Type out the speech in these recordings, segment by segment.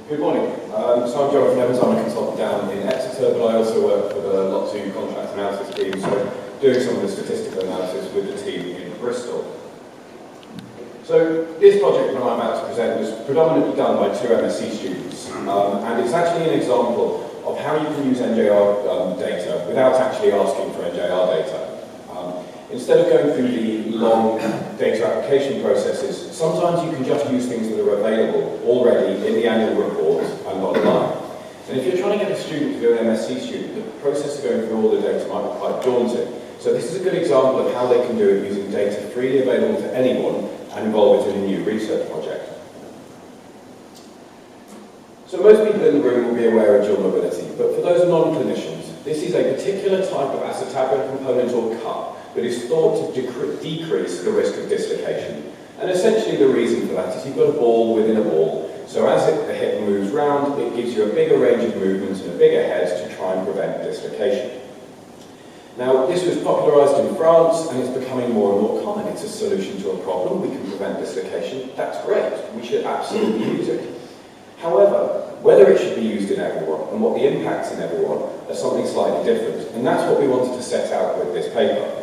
Good morning. So I'm Jonathan Evans, I'm a consultant down in Exeter, but I also work for the Lot 2 contract analysis team, so doing some of the statistical analysis with the team in Bristol. So this project that I'm about to present was predominantly done by two MSc students, and it's actually an example of how you can use NJR data without actually asking for NJR data. Instead of going through the long data application processes, sometimes you can just use things that are available already in the annual report and online. And if you're trying to get a student to do an MSc student, the process of going through all the data might be quite daunting. So this is a good example of how they can do it using data freely available to anyone and involve it in a new research project. So most people in the room will be aware of dual mobility, but for those non-clinicians, this is a particular type of acetabulum component or cup that is thought to decrease the risk of dislocation. And essentially the reason for that is you've got a ball within a ball, so as the hip moves round, it gives you a bigger range of movements and a bigger head to try and prevent dislocation. Now, this was popularised in France and it's becoming more and more common. It's a solution to a problem. We can prevent dislocation. That's great. We should absolutely use it. However, whether it should be used in everyone and what the impacts in everyone are something slightly different. And that's what we wanted to set out with this paper.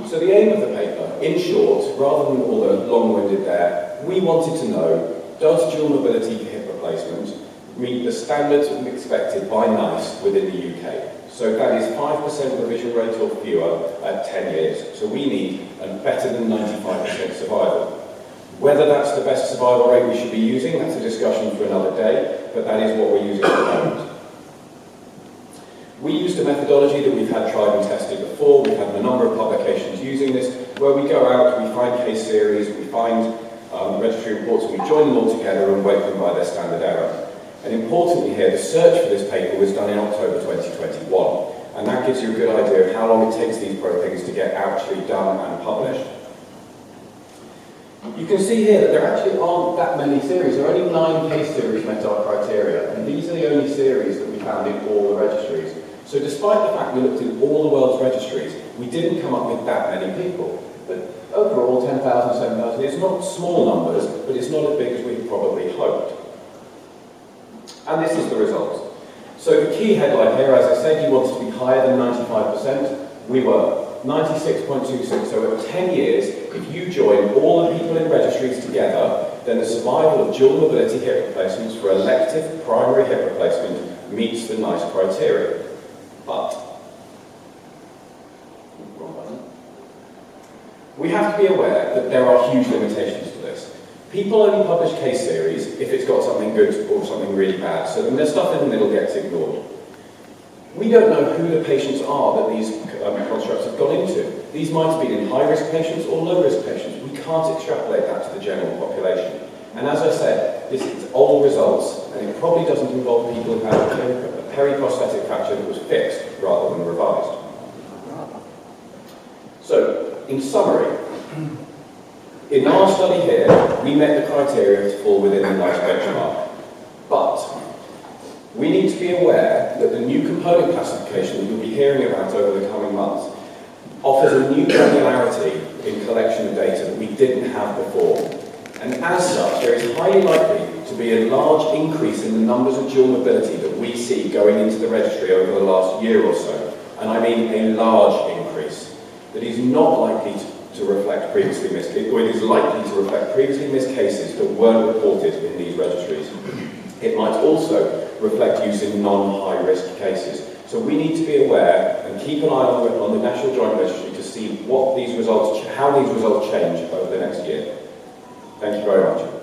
So the aim of the paper, in short, rather than all the long-winded there, we wanted to know, does dual mobility hip replacement meet the standards expected by NICE within the UK? So that is 5% revision rate or fewer at 10 years. So we need a better than 95% survival. Whether that's the best survival rate we should be using, that's a discussion for another day, but that is what we're using at the moment. We used a methodology that we've had tried and tested before. We've had a number of publications using this, where we go out, we find case series, we find registry reports, and we join them all together and weight them by their standard error. And importantly here, the search for this paper was done in October 2021, and that gives you a good idea of how long it takes these things to get actually done and published. You can see here that there actually aren't that many series. There are only 9 case series met our criteria, and these are the only series that we found in all the registries. So despite the fact we looked in all the world's registries, we didn't come up with that many people. But overall, 10,000, 7,000, it's not small numbers, but it's not as big as we probably hoped. And this is the result. So the key headline here, as I said, you wanted to be higher than 95%. We were 96.26. So at 10 years, if you join all the people in registries together, then the survival of dual mobility hip replacements for elective primary hip replacement meets the NICE criteria. But we have to be aware that there are huge limitations to this. People only publish case series if it's got something good or something really bad, so then the stuff in the middle gets ignored. We don't know who the patients are that these constructs have gone into. These might have been in high-risk patients or low-risk patients. We can't extrapolate that to the general population. And as I said, this is old results, and it probably doesn't involve people who have a periprosthetic fracture that was fixed rather than revised. So, in summary, in our study here, we met the criteria to fall within the NICE benchmark. But we need to be aware that the new component classification that you'll be hearing about over the coming months offers a new granularity in collection of data that we didn't have before. And as such, there is highly likely to be a large increase in the numbers of dual mobility that we see going into the registry over the last year or so. And I mean a large increase that is not likely to reflect previously missed, or it is likely to reflect previously missed cases that weren't reported in these registries. It might also reflect use in non-high-risk cases. So we need to be aware and keep an eye on the National Joint Registry to see what these results, how these results change over the next year. Thank you very much.